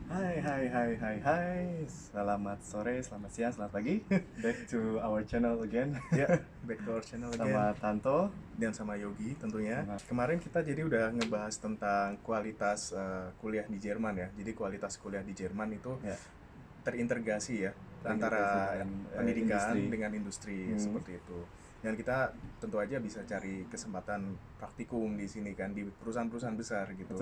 Hai. Selamat sore, selamat siang, selamat pagi. Back to our channel again. Ya, back to our channel again. Sama Tanto. Dan sama Yogi tentunya. Sama- Kemarin kita jadi udah ngebahas tentang kualitas kuliah di Jerman ya. Jadi kualitas kuliah di Jerman itu Ya, terintegrasi ya antara terintegrasi dengan, pendidikan industri. dengan industri seperti itu. Dan kita tentu aja bisa cari kesempatan praktikum di sini kan di perusahaan-perusahaan besar gitu.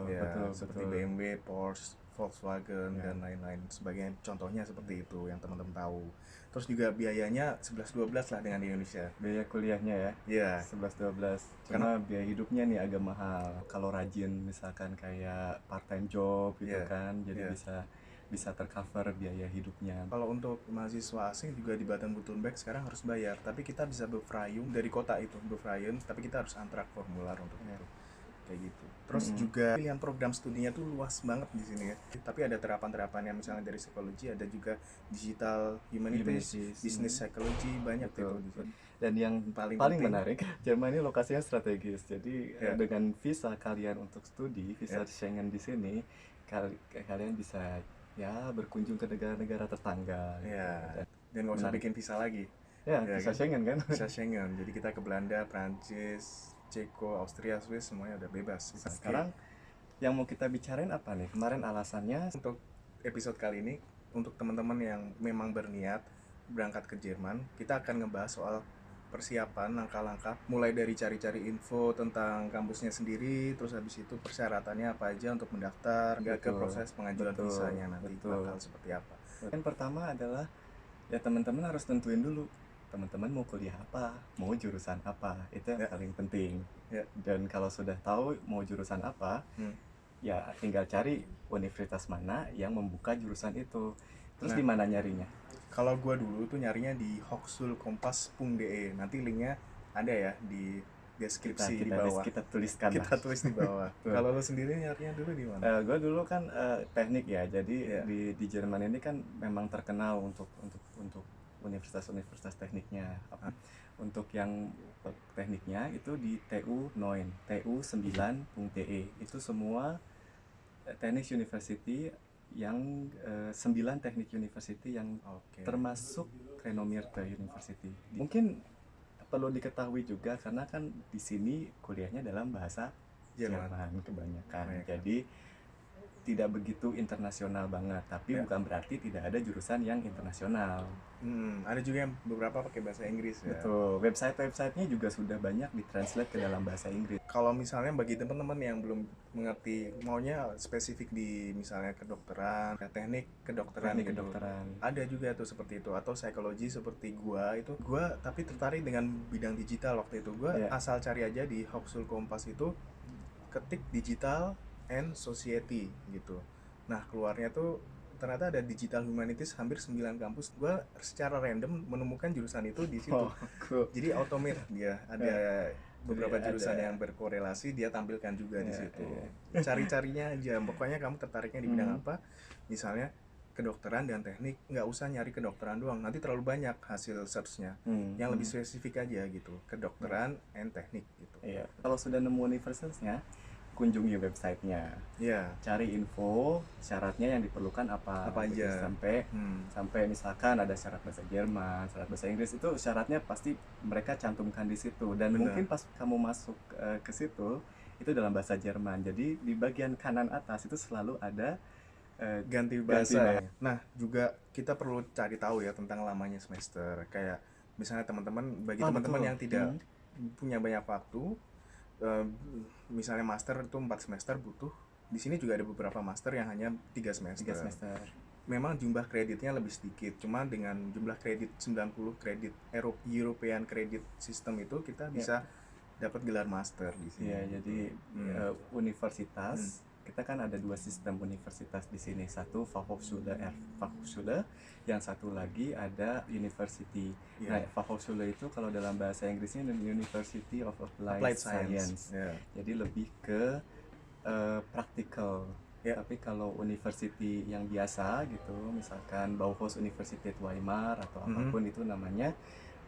Ya, seperti Betul. BMW, Porsche, Volkswagen Ya. dan lain-lain sebagainya. Contohnya seperti itu yang teman-teman tahu. Terus juga biayanya 11-12 lah dengan di Indonesia. Biaya kuliahnya ya, Iya. 11-12. Cuma biaya hidupnya nih agak mahal. Kalau rajin misalkan kayak part time job gitu Iya, kan, jadi iya. bisa tercover biaya hidupnya. Kalau untuk mahasiswa asing juga di Baden-Württemberg sekarang harus bayar, tapi kita bisa befrayung dari kota itu, befrayung, tapi kita harus antrak formular untuk itu. Kayak gitu. Terus juga pilihan program studinya tuh luas banget di sini ya. Tapi ada terapan-terapan yang misalnya dari psikologi, ada juga digital humanities, business psychology, banyak Betul. itu di sini. Dan yang Paling paling penting- menarik, Jerman ini lokasinya strategis. Jadi Ya. dengan visa kalian untuk studi, visa Ya. Schengen di sini, kalian bisa ya berkunjung ke negara-negara tetangga. Gitu. Ya. Dan nggak usah Menarik. bikin visa lagi. Ya, Ya visa kan? Schengen kan? Visa Schengen. Jadi kita ke Belanda, Prancis, Ceko, Austria, Swiss semuanya udah bebas. Sekarang yang mau kita bicarain apa nih? Kemarin alasannya Untuk episode kali ini, untuk teman-teman yang memang berniat berangkat ke Jerman, kita akan ngebahas soal persiapan, langkah-langkah, mulai dari cari-cari info tentang kampusnya sendiri, terus habis itu persyaratannya apa aja untuk mendaftar, hingga ke Betul, proses pengajuan betul, visanya nanti betul. bakal seperti apa. yang pertama adalah ya teman-teman harus tentuin dulu teman-teman mau kuliah apa, mau jurusan apa, itu yang Ya. paling penting. Ya. Dan kalau sudah tahu mau jurusan apa, ya tinggal cari universitas mana yang membuka jurusan itu. Terus Nah. di mana nyarinya? Kalau gua dulu tuh nyarinya di hochschulkompass.de. Nanti linknya ada ya di deskripsi di bawah. Kita tuliskan Kita lah. tulis di bawah. Kalau lo sendiri nyarinya dulu di mana? Gue dulu kan teknik ya, jadi Iya. di Jerman ini kan memang terkenal untuk universitas-universitas tekniknya. Untuk yang tekniknya itu di TU 9, TU9.de. Itu semua teknik university yang 9 teknik university yang Oke. termasuk renommierte university. Mungkin perlu diketahui juga karena kan di sini kuliahnya dalam bahasa Jerman kebanyakan. Jadi tidak begitu internasional banget, tapi Ya. bukan berarti tidak ada jurusan yang internasional. Ada juga yang beberapa pakai bahasa Inggris ya. Betul, website-websitenya juga sudah banyak ditranslate ke dalam bahasa Inggris. Kalau misalnya bagi teman-teman yang belum mengerti maunya spesifik di misalnya kedokteran, teknik kedokteran Teknik gitu. kedokteran. Ada juga tuh seperti itu, atau psikologi seperti gua tapi tertarik dengan bidang digital waktu itu. Gua Ya. asal cari aja di Hochschul Kompas itu, ketik digital and society gitu. Nah, keluarnya tuh ternyata ada digital humanities hampir 9 kampus. Gua secara random menemukan jurusan itu di situ. Oh, cool. Jadi automate dia ada beberapa Jadi jurusan ada. yang berkorelasi, dia tampilkan juga di Iya, situ. iya. Cari-carinya aja, pokoknya kamu tertariknya di bidang apa. Misalnya kedokteran dan teknik, nggak usah nyari kedokteran doang, nanti terlalu banyak hasil searchnya. Yang lebih spesifik aja gitu, kedokteran and teknik gitu. Iya. Kalau sudah nemu universitasnya, kunjungi websitenya. Iya. Cari info, syaratnya yang diperlukan apa Apa gitu. aja. Sampai misalkan ada syarat bahasa Jerman, syarat bahasa Inggris, itu syaratnya pasti mereka cantumkan di situ. Dan Benar. mungkin pas kamu masuk ke situ, itu dalam bahasa Jerman. Jadi di bagian kanan atas itu selalu ada ganti bahasa ya. Nah, juga kita perlu cari tahu ya tentang lamanya semester. Kayak misalnya bagi teman-teman betul. yang tidak punya banyak waktu, misalnya master itu 4 semester butuh. Di sini juga ada beberapa master yang hanya 3 semester. 3 semester. Memang jumlah kreditnya lebih sedikit, cuma dengan jumlah kredit 90 kredit European Credit System itu kita bisa dapat gelar master di sini. Iya, jadi universitas kita kan ada 2 sistem universitas di sini. Satu Fachhochschule, yang satu lagi ada university. Nah, Fachhochschule itu kalau dalam bahasa Inggrisnya University of Applied Science. Jadi lebih ke praktikal. Tapi kalau university yang biasa gitu, misalkan Bauhaus Universität Weimar atau apapun itu namanya,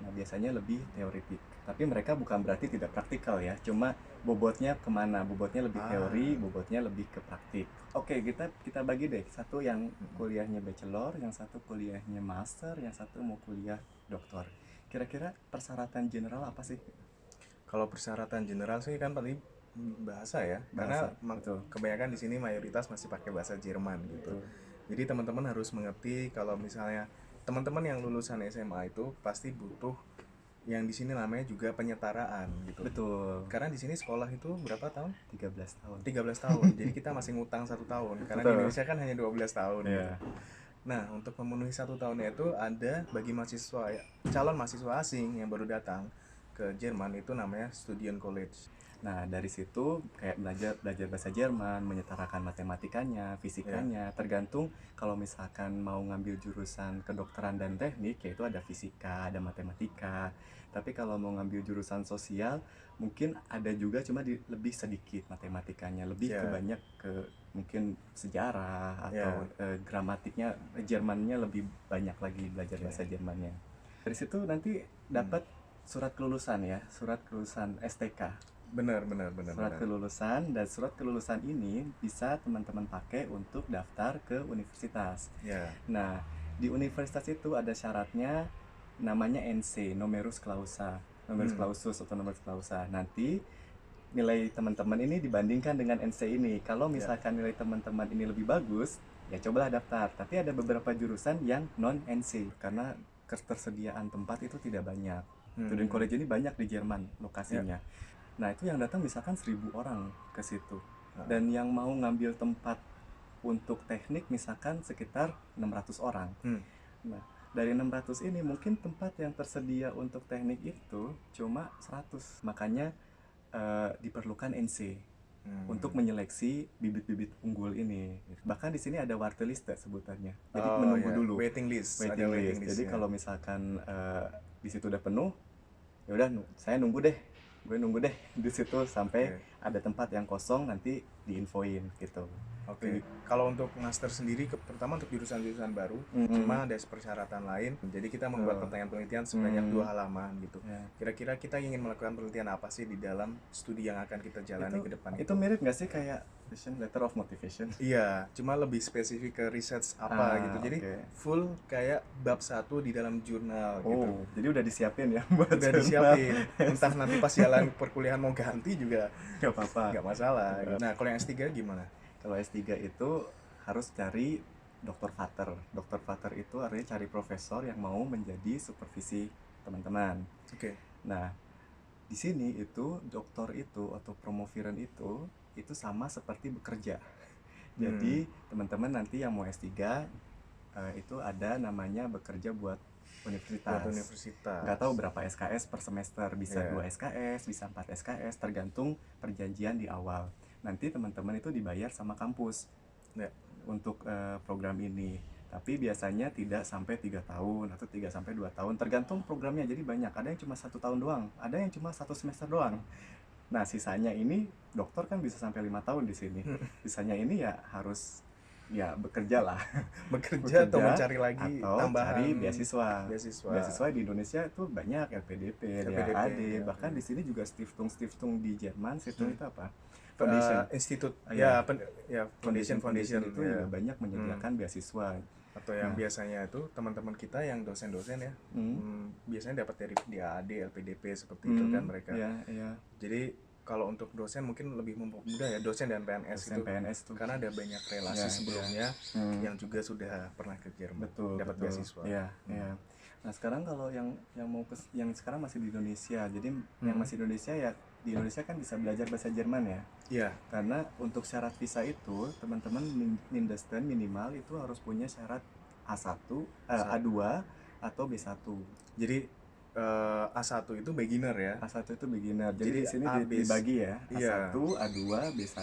Nah, biasanya lebih teoritik. Tapi mereka bukan berarti tidak praktikal ya, cuma bobotnya kemana? Bobotnya lebih teori, bobotnya lebih ke praktik. Oke, kita bagi deh. Satu yang kuliahnya bachelor, yang satu kuliahnya master, yang satu mau kuliah doktor. Kira-kira persyaratan general apa sih? Kalau persyaratan general sih kan paling bahasa ya, karena Bahasa, betul. kebanyakan di sini mayoritas masih pakai bahasa Jerman gitu. Betul. Jadi teman-teman harus mengerti kalau misalnya teman-teman yang lulusan SMA itu pasti butuh yang di sini namanya juga penyetaraan gitu. Betul. Karena di sini sekolah itu berapa tahun? 13 tahun. 13 tahun. Jadi kita masih ngutang 1 tahun. Karena di Betul. Indonesia kan hanya 12 tahun gitu. Iya. Nah, untuk memenuhi 1 tahunnya itu ada bagi mahasiswa calon mahasiswa asing yang baru datang ke Jerman itu namanya Studien College. Nah, dari situ kayak belajar belajar bahasa Jerman, menyetarakan matematikanya, fisikanya, tergantung kalau misalkan mau ngambil jurusan kedokteran dan teknik, yaitu ada fisika, ada matematika. Tapi kalau mau ngambil jurusan sosial, mungkin ada juga cuma lebih sedikit matematikanya, lebih ke Ya, banyak ke mungkin sejarah atau ya, gramatiknya Jermannya lebih banyak lagi belajar oke. bahasa Jermannya. Dari situ nanti Hmm. dapat surat kelulusan ya, surat kelulusan STK. Benar, benar, benar, Surat benar. kelulusan, dan surat kelulusan ini bisa teman-teman pakai untuk daftar ke universitas. Ya, Nah, di universitas itu ada syaratnya namanya NC, numerus clausa, numerus hmm. clausus atau numerus clausa. Nanti nilai teman-teman ini dibandingkan dengan NC ini. Kalau Ya, misalkan nilai teman-teman ini lebih bagus, ya cobalah daftar. Tapi ada beberapa jurusan yang non NC karena ketersediaan tempat itu tidak banyak. Student hmm. college ini banyak di Jerman Ya, lokasinya. Nah, itu yang datang misalkan 1.000 orang ke situ. ah, Dan yang mau ngambil tempat untuk teknik misalkan sekitar 600 orang. hmm. Nah, dari 600 ini mungkin tempat yang tersedia untuk teknik itu cuma 100. Makanya diperlukan NC untuk Hmm. menyeleksi bibit-bibit unggul ini. Bahkan di sini ada wartelist sebutannya. Jadi Oh menunggu ya, dulu, waiting list, ada waiting waiting list. Jadi listnya. kalau misalkan di situ udah penuh, ya udah saya nunggu deh, gue nunggu deh di situ sampai Oke, ada tempat yang kosong, nanti diinfoin gitu. oke. Kalau untuk master sendiri, terutama untuk jurusan-jurusan baru, cuma ada persyaratan lain. Jadi kita membuat pertanyaan penelitian sebanyak 2 halaman gitu. Ya. Kira-kira kita ingin melakukan penelitian apa sih di dalam studi yang akan kita jalani itu ke depan itu itu? mirip nggak sih kayak vision letter of motivation? Iya, cuma lebih spesifik ke research apa gitu. Jadi Oke. full kayak bab 1 di dalam jurnal gitu. Oh, jadi udah disiapin ya buat Udah jurnal. disiapin. Entah nanti pas jalan perkuliahan mau ganti juga Gak apa-apa. nggak masalah. Gitu. Nah, kalau yang S3 gimana? Kalau S3 itu harus cari dokter Vater. Dokter Vater itu artinya cari profesor yang mau menjadi supervisi teman-teman. Oke. Nah, di sini itu dokter itu atau promoviren itu sama seperti bekerja. Jadi teman-teman nanti yang mau S3 itu ada namanya bekerja buat universitas. Buat universitas. Nggak tahu berapa SKS per semester, bisa Iya. 2 SKS, bisa 4 SKS, tergantung perjanjian di awal. Nanti teman-teman itu dibayar sama kampus Ya. untuk program ini. Tapi biasanya tidak sampai 3 tahun atau 3 sampai 2 tahun, tergantung programnya. Jadi banyak, ada yang cuma 1 tahun doang, ada yang cuma 1 semester doang. Nah, sisanya ini dokter kan bisa sampai 5 tahun di sini. Sisanya ini ya harus ya bekerja lah. Bekerja atau Bekerja mencari lagi atau tambahan cari beasiswa. beasiswa. Beasiswa di Indonesia itu banyak, LPDP, LPDP, DAAD, ya. bahkan di sini juga stiftung-stiftung di Jerman, stiftung itu apa? Foundation. Institut Ya, foundation itu ya. juga banyak menyediakan beasiswa. Atau yang Nah, biasanya itu teman-teman kita yang dosen-dosen ya, biasanya dapat dari DAAD, LPDP seperti itu kan mereka. ya, ya. Jadi kalau untuk dosen mungkin lebih mempermudah ya, dosen dan PNS Dosen itu PNS tuh. karena ada banyak relasi Ya, sebelumnya Hmm. yang juga sudah pernah ke Jerman, Betul, dapat betul. beasiswa. Iya, iya. Nah, sekarang kalau yang mau yang sekarang masih di Indonesia. Jadi yang masih di Indonesia ya di Indonesia kan bisa belajar bahasa Jerman ya. Iya. Karena untuk syarat visa itu teman-teman Mindesten minimal itu harus punya syarat A1, A2 atau B1. Jadi A1 itu beginner ya. A1 itu beginner. Jadi Jadi di sini dibagi ya. A1, A2, B1,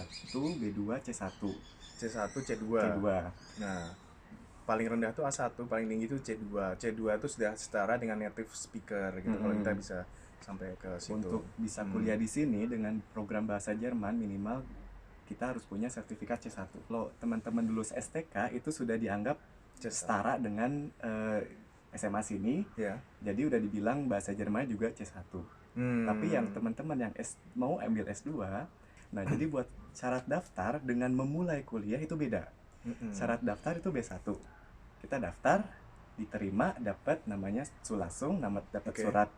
B2, C1. C1, C2. C2. Nah, paling rendah tuh A1, paling tinggi itu C2. C2 itu sudah setara dengan native speaker gitu. Kalau kita bisa sampai ke situ. Untuk bisa kuliah di sini dengan program bahasa Jerman minimal kita harus punya sertifikat C1. Kalau teman-teman lulus STK itu sudah dianggap setara dengan SMA sini, Ya. jadi udah dibilang bahasa Jerman juga C1. Tapi yang teman-teman yang mau ambil S2, nah jadi buat syarat daftar dengan memulai kuliah itu beda. Syarat daftar itu B1. Kita daftar, diterima, dapat namanya Sulasung, dapat Oke. surat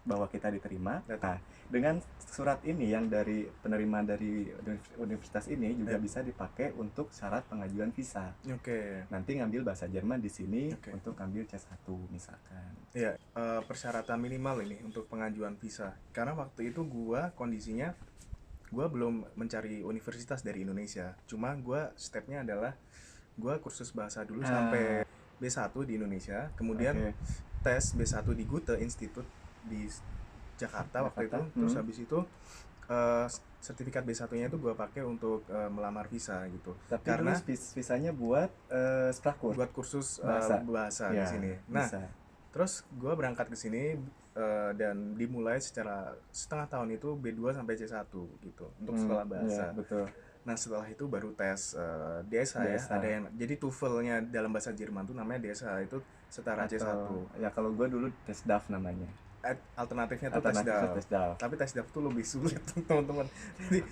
bahwa kita diterima. Nah, dengan surat ini yang dari penerimaan dari universitas ini juga bisa dipakai untuk syarat pengajuan visa. Oke. Nanti ngambil bahasa Jerman di sini Oke. untuk ngambil C1 misalkan. Iya, persyaratan minimal ini untuk pengajuan visa. Karena waktu itu kondisinya gua belum mencari universitas dari Indonesia. Cuma stepnya adalah gua kursus bahasa dulu sampai B1 di Indonesia, kemudian tes B1 di Goethe Institute di Jakarta waktu itu. Terus habis itu sertifikat B1-nya itu gua pakai untuk melamar visa gitu. Tapi Karena visanya buat Sprakur. buat kursus bahasa Ya, di sini. Nah, bisa. terus gue berangkat ke sini dan dimulai secara setengah tahun itu B2 sampai C1 gitu untuk sekolah bahasa. Iya, betul. Nah, setelah itu baru tes DSA ya. Ada yang jadi TOEFL-nya dalam bahasa Jerman tuh namanya DSA, itu setara C1. Ya kalau gue dulu tes DAF namanya. Alternatifnya tuh tes Alternatif DAF. Tapi tes DAF tuh lebih sulit teman-teman.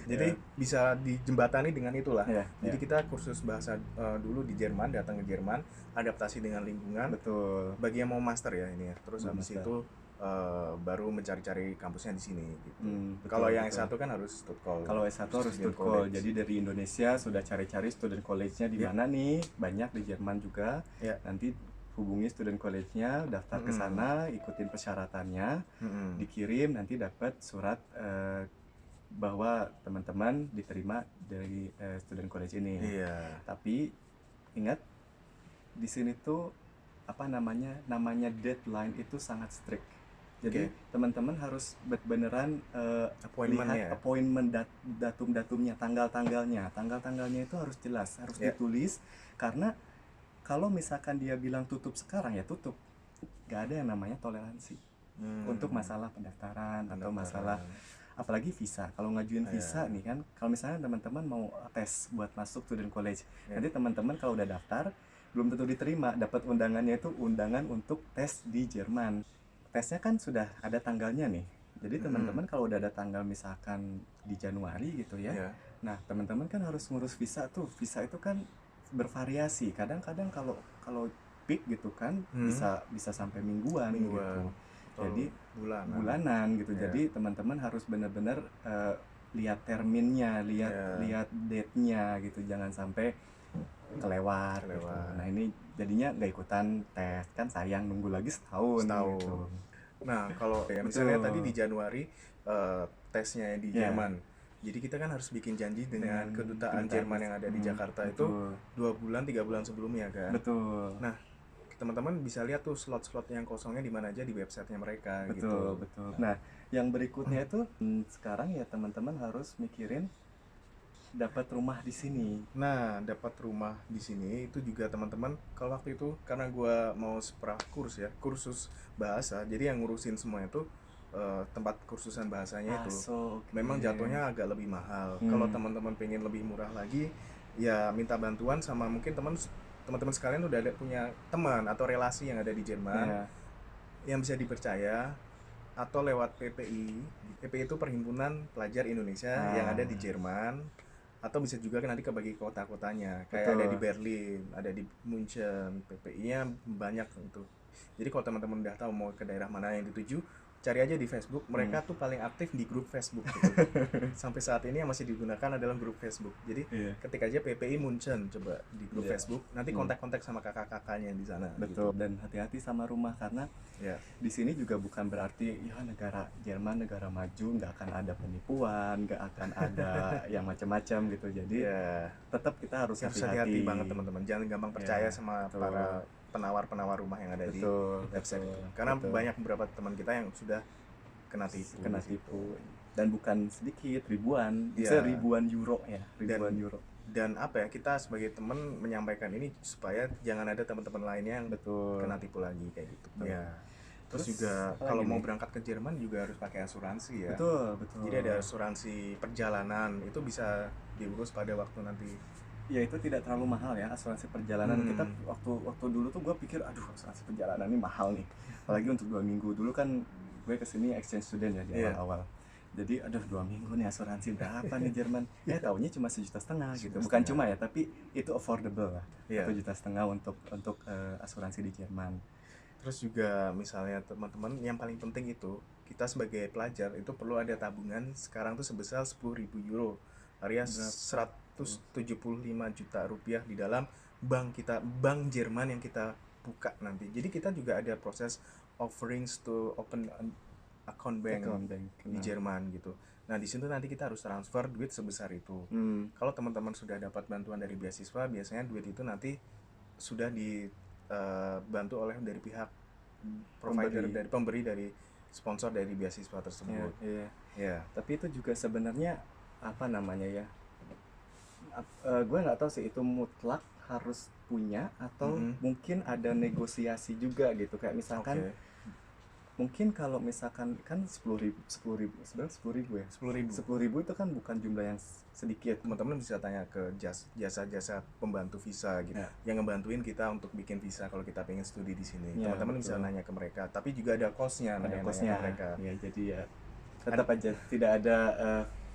Jadi bisa dijembatani dengan itulah. Jadi kita kursus bahasa dulu di Jerman, datang ke Jerman, adaptasi dengan lingkungan. Betul. Bagi yang mau master ya ini ya. Terus habis itu baru mencari-cari kampusnya di sini gitu. Kalau yang S1 kan harus Stuttgart. Kalau S1 harus Stuttgart. Jadi dari Indonesia sudah cari-cari student college-nya di mana nih? Banyak di Jerman juga. Nanti hubungi student college-nya, daftar ke sana, ikutin persyaratannya, dikirim, nanti dapat surat bahwa teman-teman diterima dari student college ini. Tapi ingat di sini tuh namanya deadline itu sangat strict. Jadi teman-teman harus beneran lihat appointment datum-datumnya, tanggal-tanggalnya itu harus jelas, harus ditulis, karena kalau misalkan dia bilang tutup sekarang ya tutup, gak ada yang namanya toleransi untuk masalah pendaftaran atau masalah apalagi visa. Kalau ngajuin visa nih kan, kalau misalnya teman-teman mau tes buat masuk student college, nanti teman-teman kalau udah daftar belum tentu diterima, dapat undangannya itu undangan untuk tes di Jerman. Tesnya kan sudah ada tanggalnya nih. Jadi teman-teman kalau udah ada tanggal misalkan di Januari gitu ya. Nah, teman-teman kan harus ngurus visa tuh. Visa itu kan bervariasi. Kadang-kadang kalau peak gitu kan bisa sampai mingguan gitu. Jadi bulanan gitu. Jadi teman-teman harus benar-benar lihat terminnya, lihat date-nya gitu. Jangan sampai kelewat. Gitu. Nah, ini jadinya nggak ikutan tes, kan sayang, nunggu lagi setahun. Gitu. Nah, kalau misalnya tadi di Januari tesnya di Jerman, jadi kita kan harus bikin janji dengan kedutaan Jerman yang ada di Jakarta itu 2-3 bulan sebelumnya kan. Betul. Nah, teman-teman bisa lihat tuh slot-slot yang kosongnya di mana aja di websitenya mereka. Betul. Nah, yang berikutnya itu sekarang ya teman-teman harus mikirin dapat rumah di sini. Nah, dapat rumah di sini itu juga teman-teman, kalau waktu itu karena gue mau kursus bahasa, jadi yang ngurusin semua itu tempat kursusan bahasanya itu memang jatuhnya agak lebih mahal. Kalau teman-teman pengen lebih murah lagi, ya minta bantuan sama mungkin teman-teman sekalian udah punya teman atau relasi yang ada di Jerman yang bisa dipercaya, atau lewat PPI. PPI itu Perhimpunan Pelajar Indonesia yang ada di Jerman. Atau bisa juga kan nanti kebagi kota-kotanya, kayak ada di Berlin, ada di Munchen, PPI-nya banyak itu. Jadi kalau teman-teman udah tahu mau ke daerah mana yang dituju, cari aja di Facebook, mereka tuh paling aktif di grup Facebook gitu. Sampai saat ini yang masih digunakan adalah grup Facebook. Jadi ketik aja PPI Munchen coba di grup Facebook, nanti kontak-kontak sama kakak-kakaknya di sana. Betul. Gitu. Dan hati-hati sama rumah, karena di sini juga bukan berarti ya negara Jerman negara maju nggak akan ada penipuan, nggak akan ada yang macam-macam gitu. Jadi tetap kita harus hati-hati banget teman-teman, jangan gampang percaya sama para penawar-penawar rumah yang ada di website itu. Karena banyak beberapa teman kita yang sudah kena tipu. Dan bukan sedikit, ribuan, bisa ribuan euro ya, euro. Dan kita sebagai teman menyampaikan ini supaya jangan ada teman-teman lainnya yang kena tipu lagi kayak gitu. Terus juga kalau mau berangkat ke Jerman juga harus pakai asuransi ya. Betul. Jadi ada asuransi perjalanan, itu bisa diurus pada waktu nanti ya itu tidak terlalu mahal ya asuransi perjalanan. Kita waktu dulu tuh gue pikir aduh asuransi perjalanan ini mahal nih, apalagi untuk 2 minggu. Dulu kan gue kesini exchange student ya di Iya. awal-awal, jadi aduh 2 minggu nih asuransi berapa nih Jerman, taunya cuma 1,5 juta gitu, Sejuta bukan setengah. cuma ya, tapi itu affordable lah. Iya. 1,5 juta untuk asuransi di Jerman. Terus juga misalnya teman-teman, yang paling penting itu kita sebagai pelajar itu perlu ada tabungan sekarang tuh sebesar 10.000 euro alias Berapa? 175 juta rupiah di dalam bank kita, bank Jerman yang kita buka nanti. Jadi kita juga ada proses offerings to open an account bank Account bank, di nah. Jerman gitu. Nah di situ nanti kita harus transfer duit sebesar itu. Kalau teman-teman sudah dapat bantuan dari beasiswa, biasanya duit itu nanti sudah dibantu oleh dari pihak provider, dari pemberi, dari sponsor dari beasiswa tersebut. Iya. Ya. Tapi itu juga sebenarnya apa namanya ya? Gue nggak tahu sih itu mutlak harus punya atau mungkin ada negosiasi juga gitu. Kayak misalkan Oke. mungkin kalau misalkan kan 10.000 sebenarnya 10.000 ya. 10.000. 10.000 itu kan bukan jumlah yang sedikit. Teman-teman bisa tanya ke jasa-jasa pembantu visa gitu, Ya. yang ngebantuin kita untuk bikin visa kalau kita pengen studi di sini. Ya, Teman-teman bisa betul. nanya ke mereka. Tapi juga ada cost-nya, Ada nanya-nanya kosnya ke mereka. ya, jadi ya tetap aja tidak ada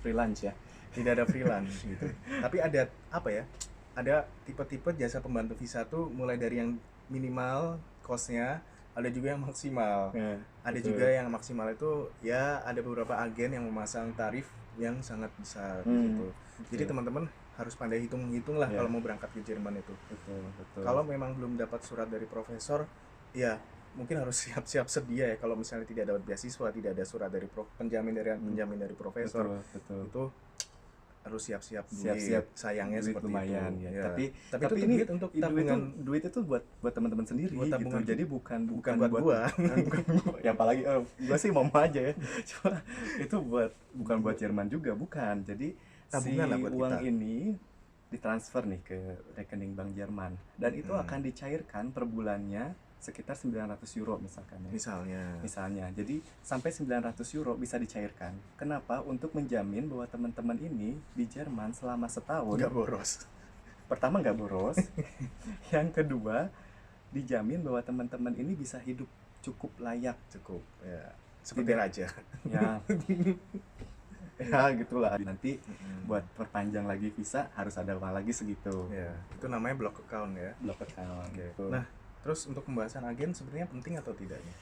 freelance ya. Tidak ada freelance gitu. Tapi ada apa ya? Ada tipe-tipe jasa pembantu visa tuh mulai dari yang minimal cost-nya, ada juga yang maksimal. Ya, Ada betul. juga yang maksimal itu ya ada beberapa agen yang memasang tarif yang sangat besar gitu. Jadi teman-teman harus pandai hitung-hitung lah Ya. kalau mau berangkat ke Jerman itu. Betul. Kalau memang belum dapat surat dari profesor, ya mungkin harus siap-siap sedia ya kalau misalnya tidak dapat beasiswa, tidak ada surat dari penjamin dari profesor. Betul. Itu harus siap-siap duit. Siap-siap Sayangnya duit seperti lumayan itu. ya. Tapi Tapi itu ini duit untuk tabungan. duit itu buat teman-teman sendiri Buat tabungan gitu. Jadi bukan bukan buat gua. bukan ya apalagi gua sih mau aja ya. Cuma itu bukan buat Jerman juga, bukan. Jadi Tabungan lah si buat uang kita. ini ditransfer nih ke rekening bank Jerman dan itu akan dicairkan per bulannya sekitar 900 euro misalkan ya. Misalnya, jadi sampai 900 euro bisa dicairkan. Kenapa? Untuk menjamin bahwa teman-teman ini di Jerman selama setahun Nggak boros. pertama nggak boros, yang kedua dijamin bahwa teman-teman ini bisa hidup cukup layak. Cukup ya. Seperti raja. Ya, ya gitulah. Nanti buat perpanjang lagi visa harus ada uang lagi segitu. Ya, itu namanya block account ya. Block account gitu. Nah, terus untuk pembahasan agen sebenarnya penting atau tidaknya?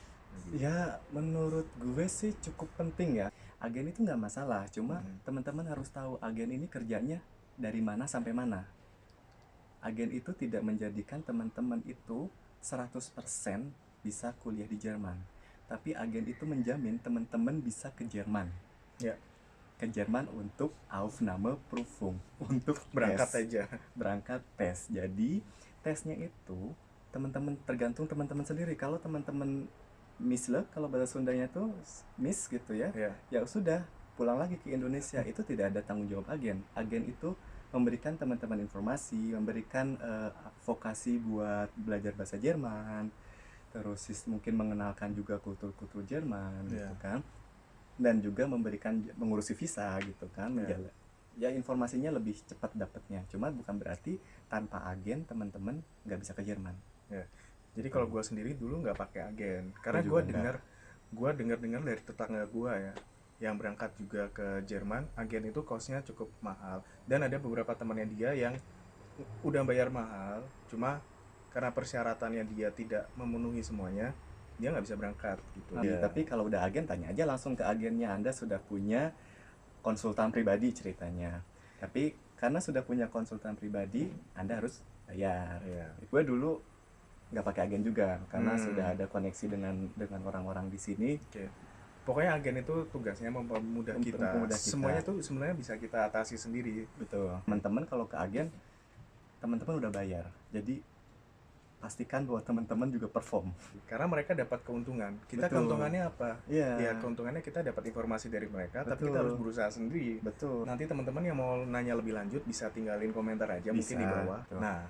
Ya, menurut gue sih cukup penting ya. Agen itu nggak masalah, cuma teman-teman harus tahu agen ini kerjanya dari mana sampai mana. Agen itu tidak menjadikan teman-teman itu 100% bisa kuliah di Jerman. Tapi agen itu menjamin teman-teman bisa ke Jerman. Ya. Ke Jerman untuk Aufnahmeprüfung, untuk Berangkat tes. aja. Berangkat tes. Jadi tesnya itu teman-teman tergantung teman-teman sendiri. Kalau teman-teman misle, kalau bahasa Sundanya tuh miss gitu ya, Ya. ya sudah pulang lagi ke Indonesia. Itu tidak ada tanggung jawab agen. Agen itu memberikan teman-teman informasi, memberikan advokasi buat belajar bahasa Jerman, terus mungkin mengenalkan juga kultur-kultur Jerman gitu kan, dan juga mengurusi visa gitu kan, ya informasinya lebih cepat dapatnya. Cuma bukan berarti tanpa agen teman-teman nggak bisa ke Jerman. Ya. Jadi kalau gue sendiri dulu nggak pakai agen, karena Gua gue juga dengar dari tetangga gue ya, yang berangkat juga ke Jerman, agen itu costnya cukup mahal. Dan ada beberapa temannya dia yang udah bayar mahal, cuma karena persyaratannya dia tidak memenuhi semuanya, dia nggak bisa berangkat gitu. Tapi kalau udah agen tanya aja langsung ke agennya, Anda sudah punya konsultan pribadi ceritanya. Tapi karena sudah punya konsultan pribadi, Anda harus bayar. Gue dulu nggak pakai agen juga karena sudah ada koneksi dengan orang-orang di sini. Pokoknya agen itu tugasnya mempermudah kita. Semuanya tuh sebenarnya bisa kita atasi sendiri. Betul. Teman-teman kalau ke agen, teman-teman udah bayar. Jadi pastikan bahwa teman-teman juga perform. Karena mereka dapat keuntungan. Kita keuntungannya apa? Ya keuntungannya kita dapat informasi dari mereka, tapi kita harus berusaha sendiri. Betul. Nanti teman-teman yang mau nanya lebih lanjut bisa tinggalin komentar aja mungkin di bawah. Nah,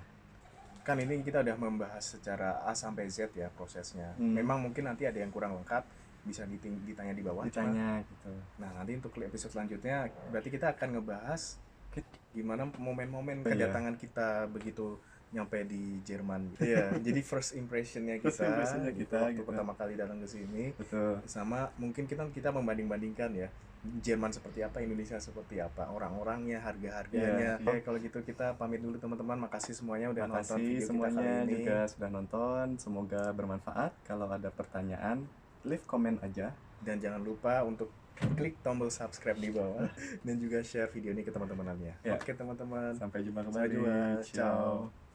kan ini kita udah membahas secara A sampai Z ya prosesnya. Memang mungkin nanti ada yang kurang lengkap, bisa ditanya di bawah. Ditanya gitu. Nah, nanti untuk episode selanjutnya berarti kita akan ngebahas gimana momen-momen Iya. kedatangan kita begitu nyampe di Jerman. Iya, jadi first impressionnya First kita, impression-nya gitu, kita, waktu gitu. pertama kali datang ke sini, Betul. sama mungkin kita membanding-bandingkan ya, Jerman seperti apa, Indonesia seperti apa, orang-orangnya, harga-harganya. Iya. Oke, kalau gitu kita pamit dulu teman-teman. Makasih semuanya udah nonton Makasih video kita kali semuanya ini. juga sudah nonton. Semoga bermanfaat. Kalau ada pertanyaan, leave comment aja. Dan jangan lupa untuk klik tombol subscribe di bawah dan juga share video ini ke teman-teman lainnya. Ya. Oke teman-teman. Sampai jumpa Sampai kembali. jumpa. Ciao. Ciao.